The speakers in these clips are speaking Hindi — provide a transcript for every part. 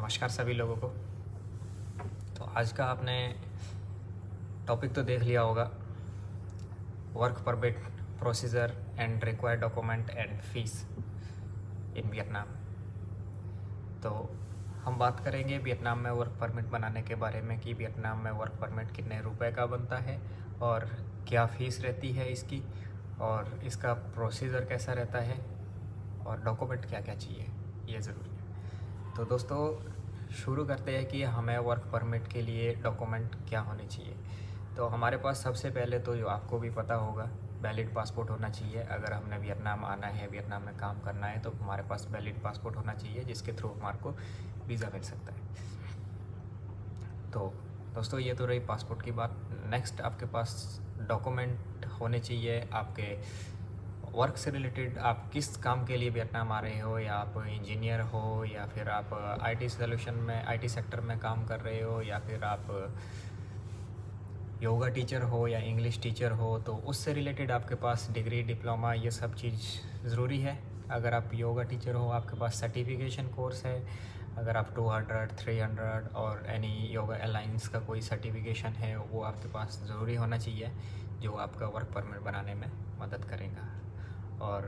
नमस्कार सभी लोगों को। तो आज का आपने टॉपिक तो देख लिया होगा, work permit procedure and required document and fees in Vietnam. तो हम बात करेंगे वियतनाम में वर्क परमिट बनाने के बारे में कि वियतनाम में वर्क परमिट कितने रुपए का बनता है और क्या फ़ीस रहती है इसकी, और इसका प्रोसीजर कैसा रहता है, और डॉक्यूमेंट क्या क्या चाहिए, ये ज़रूरी है। तो दोस्तों शुरू करते हैं कि हमें वर्क परमिट के लिए डॉक्यूमेंट क्या होने चाहिए। तो हमारे पास सबसे पहले तो जो आपको भी पता होगा, वैलिड पासपोर्ट होना चाहिए। अगर हमने वियतनाम आना है, वियतनाम में काम करना है, तो हमारे पास वैलिड पासपोर्ट होना चाहिए जिसके थ्रू हमारे को वीज़ा मिल सकता है। तो दोस्तों ये तो रही पासपोर्ट की बात। नेक्स्ट आपके पास डॉक्यूमेंट होने चाहिए आपके वर्क से रिलेटेड। आप किस काम के लिए वियतनाम आ रहे हो, या आप इंजीनियर हो, या फिर आप आईटी सोल्यूशन में आईटी सेक्टर में काम कर रहे हो, या फिर आप योगा टीचर हो या इंग्लिश टीचर हो, तो उससे रिलेटेड आपके पास डिग्री डिप्लोमा ये सब चीज़ ज़रूरी है। अगर आप योगा टीचर हो आपके पास सर्टिफिकेशन कोर्स है। अगर आप 200, 300 और एनी योगा अलाइंस का कोई सर्टिफिकेशन है वो आपके पास ज़रूरी होना चाहिए, जो आपका वर्क परमिट बनाने में मदद करेगा। और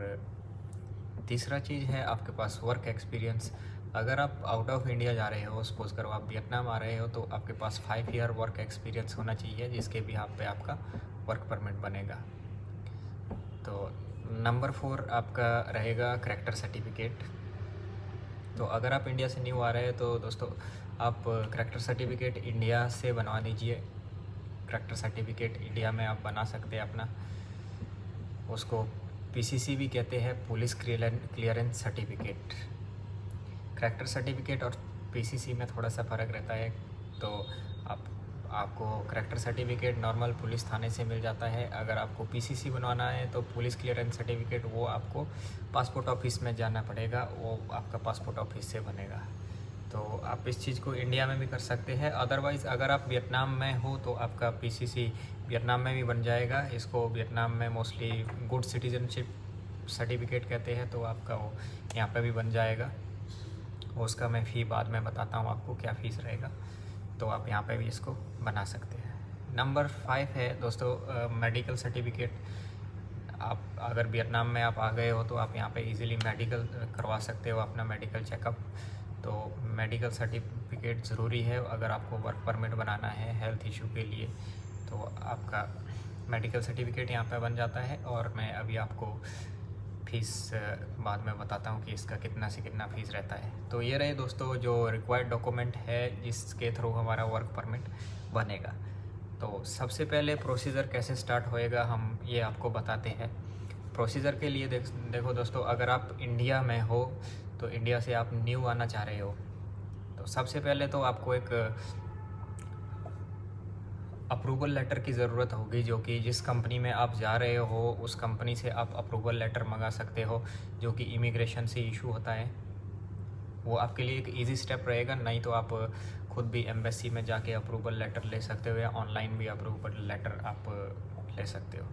तीसरा चीज़ है आपके पास वर्क एक्सपीरियंस। अगर आप आउट ऑफ इंडिया जा रहे हो, सपोज करो आप वियतनाम आ रहे हो, तो आपके पास 5 ईयर वर्क एक्सपीरियंस होना चाहिए जिसके बिहाफ पे आपका वर्क परमिट बनेगा। तो नंबर 4 आपका रहेगा करैक्टर सर्टिफिकेट। तो अगर आप इंडिया से न्यू आ रहे हैं तो दोस्तों आप करैक्टर सर्टिफिकेट इंडिया से बनवा दीजिए। करैक्टर सर्टिफिकेट इंडिया में आप बना सकते हैं अपना, उसको पीसीसी भी कहते हैं, police clearance certificate. Character certificate और पीसीसी में थोड़ा सा फ़र्क रहता है। तो आपको करैक्टर सर्टिफिकेट नॉर्मल पुलिस थाने से मिल जाता है। अगर आपको पीसीसी बनवाना है तो पुलिस क्लियरेंस सर्टिफिकेट वो आपको पासपोर्ट ऑफिस में जाना पड़ेगा, वो आपका पासपोर्ट ऑफिस से बनेगा। तो आप इस चीज़ को इंडिया में भी कर सकते हैं। अदरवाइज़ अगर आप वियतनाम में हो तो आपका पीसीसी वियतनाम में भी बन जाएगा। इसको वियतनाम में मोस्टली गुड सिटीजनशिप सर्टिफिकेट कहते हैं, तो आपका वो यहाँ पे भी बन जाएगा। उसका मैं फ़ी बाद में बताता हूँ आपको क्या फ़ीस रहेगा, तो आप यहाँ पे भी इसको बना सकते हैं। नंबर 5 है दोस्तों मेडिकल सर्टिफिकेट। आप अगर वियतनाम में आप आ गए हो तो आप यहाँ पे इजीली मेडिकल करवा सकते हो, अपना मेडिकल चेकअप। तो मेडिकल सर्टिफिकेट ज़रूरी है अगर आपको वर्क परमिट बनाना है हेल्थ इशू के लिए, तो आपका मेडिकल सर्टिफिकेट यहाँ पे बन जाता है। और मैं अभी आपको फ़ीस बाद में बताता हूँ कि इसका कितना से कितना फ़ीस रहता है। तो ये रहे दोस्तों जो रिक्वायर्ड डॉक्यूमेंट है जिसके थ्रू हमारा वर्क परमिट बनेगा। तो सबसे पहले प्रोसीजर कैसे स्टार्ट होएगा हम ये आपको बताते हैं। प्रोसीजर के लिए देखो दोस्तों, अगर आप इंडिया में हो तो इंडिया से आप न्यू आना चाह रहे हो, तो सबसे पहले तो आपको एक अप्रूवल लेटर की ज़रूरत होगी, जो कि जिस कंपनी में आप जा रहे हो उस कंपनी से आप अप्रूवल लेटर मंगा सकते हो, जो कि इमिग्रेशन से इशू होता है। वो आपके लिए एक इजी स्टेप रहेगा। नहीं तो आप खुद भी एम्बेसी में जाके अप्रूवल लेटर ले सकते हो, या ऑनलाइन भी अप्रूवल लेटर आप ले सकते हो।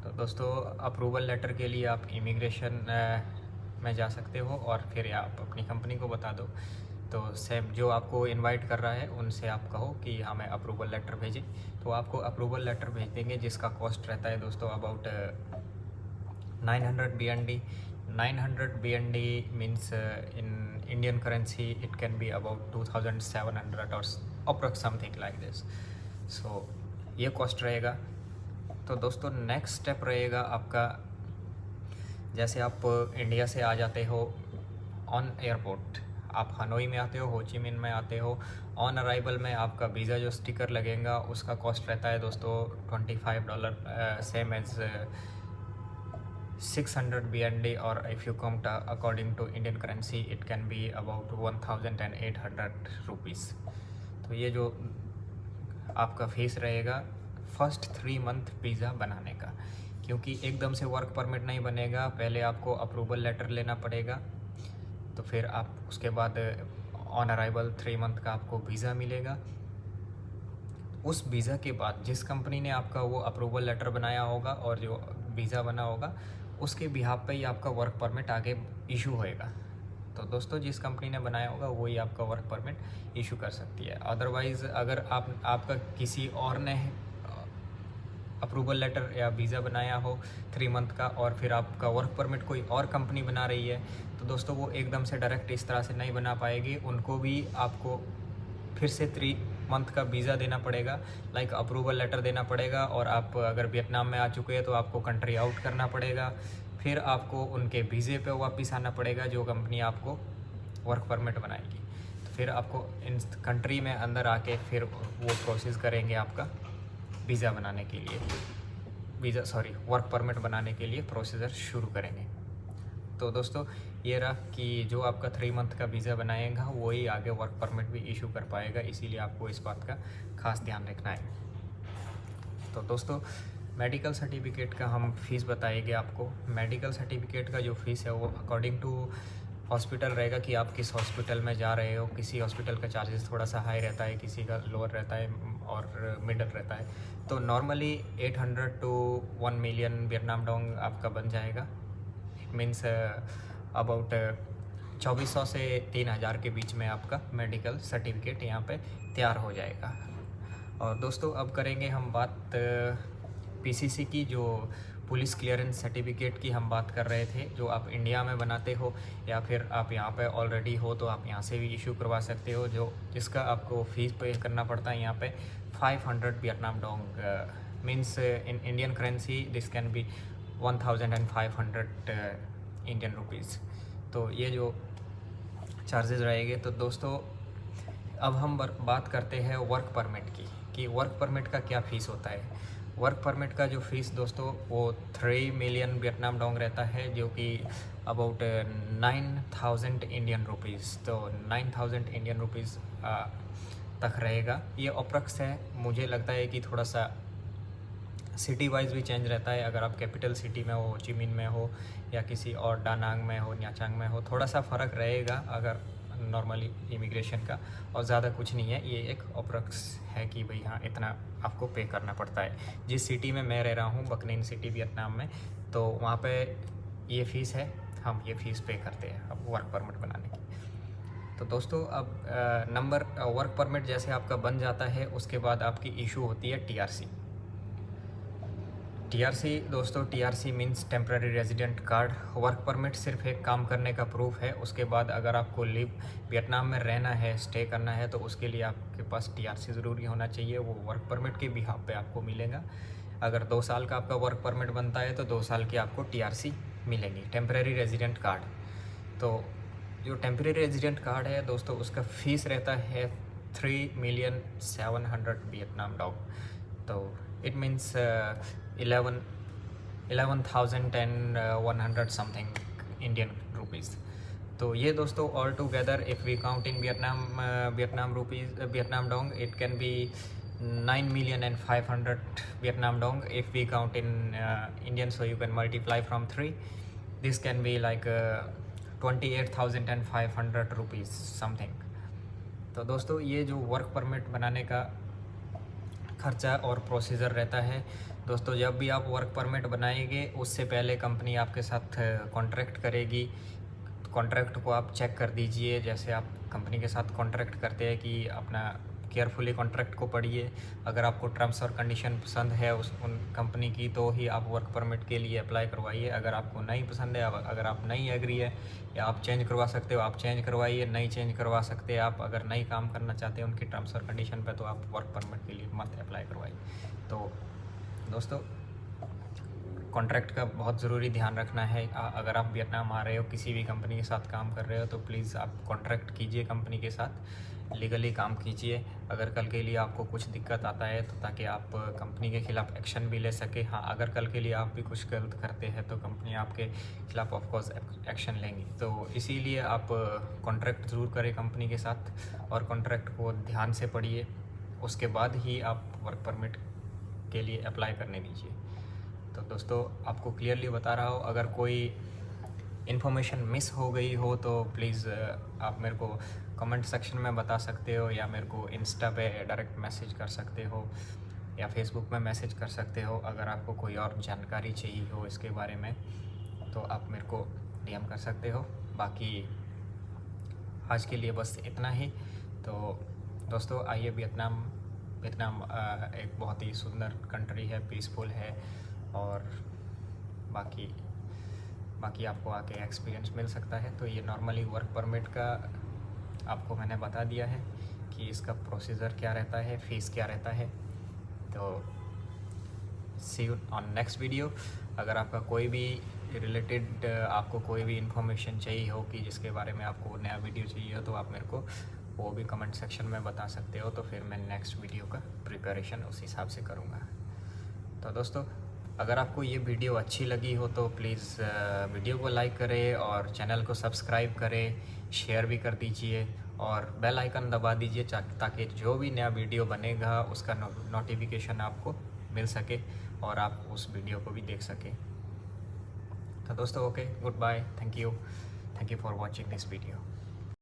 तो दोस्तों अप्रूवल लेटर के लिए आप इमिग्रेशन में जा सकते हो, और फिर आप अपनी कंपनी को बता दो। तो सेम जो आपको इनवाइट कर रहा है उनसे आप कहो कि हमें अप्रूवल लेटर भेजें, तो आपको अप्रूवल लेटर भेज देंगे, जिसका कॉस्ट रहता है दोस्तों about 900 BND। 900 BND means in Indian currency it can be about 2700 और अप्रॉक्स समथिंग लाइक दिस। सो ये कॉस्ट रहेगा। तो दोस्तों नेक्स्ट स्टेप रहेगा आपका, जैसे आप इंडिया से आ जाते हो ऑन एयरपोर्ट, आप हनोई में आते हो, हो ची मिन में आते हो, ऑन अराइवल में आपका वीज़ा जो स्टिकर लगेगा उसका कॉस्ट रहता है दोस्तों $25, सेम एज 600 BND, और if you come according to Indian currency it can be about 1800 rupees. तो ये जो आपका फीस रहेगा फर्स्ट 3 मंथ वीज़ा बनाने का, क्योंकि एकदम से वर्क परमिट नहीं बनेगा, पहले आपको अप्रूवल लेटर लेना पड़ेगा। तो फिर आप उसके बाद ऑन अराइवल 3 मंथ का आपको वीज़ा मिलेगा। उस वीज़ा के बाद जिस कंपनी ने आपका वो अप्रूवल लेटर बनाया होगा और जो वीज़ा बना होगा उसके बिहाफ पे ही आपका वर्क परमिट आगे इशू होएगा। तो दोस्तों जिस कंपनी ने बनाया होगा वही आपका वर्क परमिट इशू कर सकती है। अदरवाइज़ अगर आपका किसी और ने अप्रूवल लेटर या वीज़ा बनाया हो 3 मंथ का और फिर आपका वर्क परमिट कोई और कंपनी बना रही है, तो दोस्तों वो एकदम से डायरेक्ट इस तरह से नहीं बना पाएगी। उनको भी आपको फिर से 3 मंथ का वीज़ा देना पड़ेगा, लाइक अप्रूवल लेटर देना पड़ेगा। और आप अगर वियतनाम में आ चुके हैं तो आपको कंट्री आउट करना पड़ेगा, फिर आपको उनके वीज़े पे वापस आना पड़ेगा जो कंपनी आपको वर्क परमिट बनाएगी। तो फिर आपको इन कंट्री में अंदर आके फिर वो प्रोसेस करेंगे आपका वीज़ा बनाने के लिए, वर्क परमिट बनाने के लिए प्रोसीजर शुरू करेंगे। तो दोस्तों ये रहा कि जो आपका 3 मंथ का वीज़ा बनाएगा वही आगे वर्क परमिट भी इशू कर पाएगा, इसीलिए आपको इस बात का खास ध्यान रखना है। तो दोस्तों मेडिकल सर्टिफिकेट का हम फ़ीस बताएंगे आपको। मेडिकल सर्टिफिकेट का जो फ़ीस है वो अकॉर्डिंग टू हॉस्पिटल रहेगा कि आप किस हॉस्पिटल में जा रहे हो। किसी हॉस्पिटल का चार्जेस थोड़ा सा हाई रहता है, किसी का लोअर रहता है और मिडल रहता है। तो normally 800 to 1 million Vietnam Dong आपका बन जाएगा। इट मीन्स अबाउट 2400 से 3000 के बीच में आपका मेडिकल सर्टिफिकेट यहाँ पे तैयार हो जाएगा। और दोस्तों अब करेंगे हम बात पीसीसी की, जो पुलिस क्लियरेंस सर्टिफिकेट की हम बात कर रहे थे, जो आप इंडिया में बनाते हो या फिर आप यहाँ पे ऑलरेडी हो तो आप यहाँ से भी इशू करवा सकते हो, जो जिसका आपको फ़ीस पे करना पड़ता है यहाँ पे 500 Vietnam Dong. Means in Indian currency this can be 1500 Indian rupees. तो ये जो चार्जेस रहेंगे। तो दोस्तों अब हम बात करते हैं वर्क परमिट की, कि वर्क परमिट का क्या फ़ीस होता है। वर्क परमिट का जो फ़ीस दोस्तों वो 3 मिलियन वियतनाम डोंग रहता है, जो कि अबाउट 9000 इंडियन रुपीज़। तो 9000 इंडियन रुपीज़ तक रहेगा। ये अप्रॉक्स है, मुझे लगता है कि थोड़ा सा सिटी वाइज भी चेंज रहता है। अगर आप कैपिटल सिटी में हो, हो ची मिन में हो या किसी और डानांग में हो, न्याचांग में हो, थोड़ा सा फ़र्क रहेगा अगर नॉर्मली इमिग्रेशन का, और ज़्यादा कुछ नहीं है। ये एक अप्रॉक्स है कि भाई हाँ इतना आपको पे करना पड़ता है। जिस सिटी में मैं रह रहा हूँ, बकनीन सिटी वियतनाम में, तो वहाँ पे ये फ़ीस है, हम ये फ़ीस पे करते हैं अब वर्क परमिट बनाने की। तो दोस्तों अब वर्क परमिट जैसे आपका बन जाता है उसके बाद आपकी इशू होती है टीआरसी। टीआरसी दोस्तों, TRC means temporary resident card. Work permit सिर्फ एक काम करने का प्रूफ है। उसके बाद अगर आपको वियतनाम में रहना है, स्टे करना है, तो उसके लिए आपके पास टीआरसी ज़रूरी होना चाहिए। वो वर्क परमिट के बिहाफ पे आपको मिलेगा। अगर 2 साल का आपका वर्क परमिट बनता है तो 2 साल की आपको टीआरसी मिलेगी, टेम्पररी रेजिडेंट कार्ड। तो जो टेम्पररी रेजिडेंट कार्ड है दोस्तों, उसका फ़ीस रहता है 3,700,000 वियतनाम डॉग। तो it means 11,100 something Indian rupees. तो ये दोस्तों all together if we count in Vietnam dong, it can be 9,500,000 Vietnam dong if we count in Indian, so you can multiply from 3. This can be like 28,500 rupees something. तो दोस्तों ये जो वर्क परमिट बनाने का खर्चा और प्रोसीजर रहता है दोस्तों, जब भी आप वर्क परमिट बनाएंगे उससे पहले कंपनी आपके साथ कॉन्ट्रैक्ट करेगी। कॉन्ट्रैक्ट को आप चेक कर दीजिए। जैसे आप कंपनी के साथ कॉन्ट्रैक्ट करते हैं कि अपना केयरफुली कॉन्ट्रैक्ट को पढ़िए। अगर आपको टर्म्स और कंडीशन पसंद है उन कंपनी की, तो ही आप वर्क परमिट के लिए अप्लाई करवाइए। अगर आपको नहीं पसंद है, अगर आप नहीं एग्री है या आप चेंज करवा सकते हो, आप चेंज करवाइए। नहीं चेंज करवा सकते आप, अगर नहीं काम करना चाहते उनकी टर्म्स और कंडीशन पे, तो आप वर्क परमिट के लिए मत अप्लाई करवाइए। तो दोस्तों कॉन्ट्रैक्ट का बहुत ज़रूरी ध्यान रखना है। अगर आप वियतनाम आ रहे हो, किसी भी कंपनी के साथ काम कर रहे हो, तो प्लीज़ आप कॉन्ट्रैक्ट कीजिए कंपनी के साथ, लीगली काम कीजिए। अगर कल के लिए आपको कुछ दिक्कत आता है तो ताकि आप कंपनी के ख़िलाफ़ एक्शन भी ले सके। हाँ, अगर कल के लिए आप भी कुछ गलत करते हैं तो कंपनी आपके ख़िलाफ़ ऑफकोर्स एक्शन लेंगी। तो इसीलिए आप कॉन्ट्रैक्ट ज़रूर करें कंपनी के साथ, और कॉन्ट्रैक्ट को ध्यान से पढ़िए। उसके बाद ही आप वर्क परमिट के लिए अप्लाई करने दीजिए। तो दोस्तों आपको क्लियरली बता रहा हूँ, अगर कोई इन्फॉर्मेशन मिस हो गई हो तो प्लीज़ आप मेरे को कमेंट सेक्शन में बता सकते हो, या मेरे को इंस्टा पे डायरेक्ट मैसेज कर सकते हो, या फेसबुक में मैसेज कर सकते हो। अगर आपको कोई और जानकारी चाहिए हो इसके बारे में तो आप मेरे को डीएम कर सकते हो। बाकी आज के लिए बस इतना ही। तो दोस्तों आइए, वियतनाम एक बहुत ही सुंदर कंट्री है, पीसफुल है, और बाकी आपको आके एक्सपीरियंस मिल सकता है। तो ये नॉर्मली वर्क परमिट का आपको मैंने बता दिया है कि इसका प्रोसीजर क्या रहता है, फ़ीस क्या रहता है। तो सी यू ऑन नेक्स्ट वीडियो। अगर आपका कोई भी रिलेटेड आपको कोई भी इंफॉर्मेशन चाहिए हो कि जिसके बारे में आपको नया वीडियो चाहिए हो, तो आप मेरे को वो भी कमेंट सेक्शन में बता सकते हो। तो फिर मैं नेक्स्ट वीडियो का प्रिपरेशन उस हिसाब से करूँगा। तो दोस्तों, अगर आपको ये वीडियो अच्छी लगी हो तो प्लीज़ वीडियो को लाइक करें और चैनल को सब्सक्राइब करें, शेयर भी कर दीजिए और बेल आइकन दबा दीजिए ताकि जो भी नया वीडियो बनेगा उसका नोटिफिकेशन आपको मिल सके और आप उस वीडियो को भी देख सकें। तो दोस्तों, okay, goodbye, thank you for watching this video.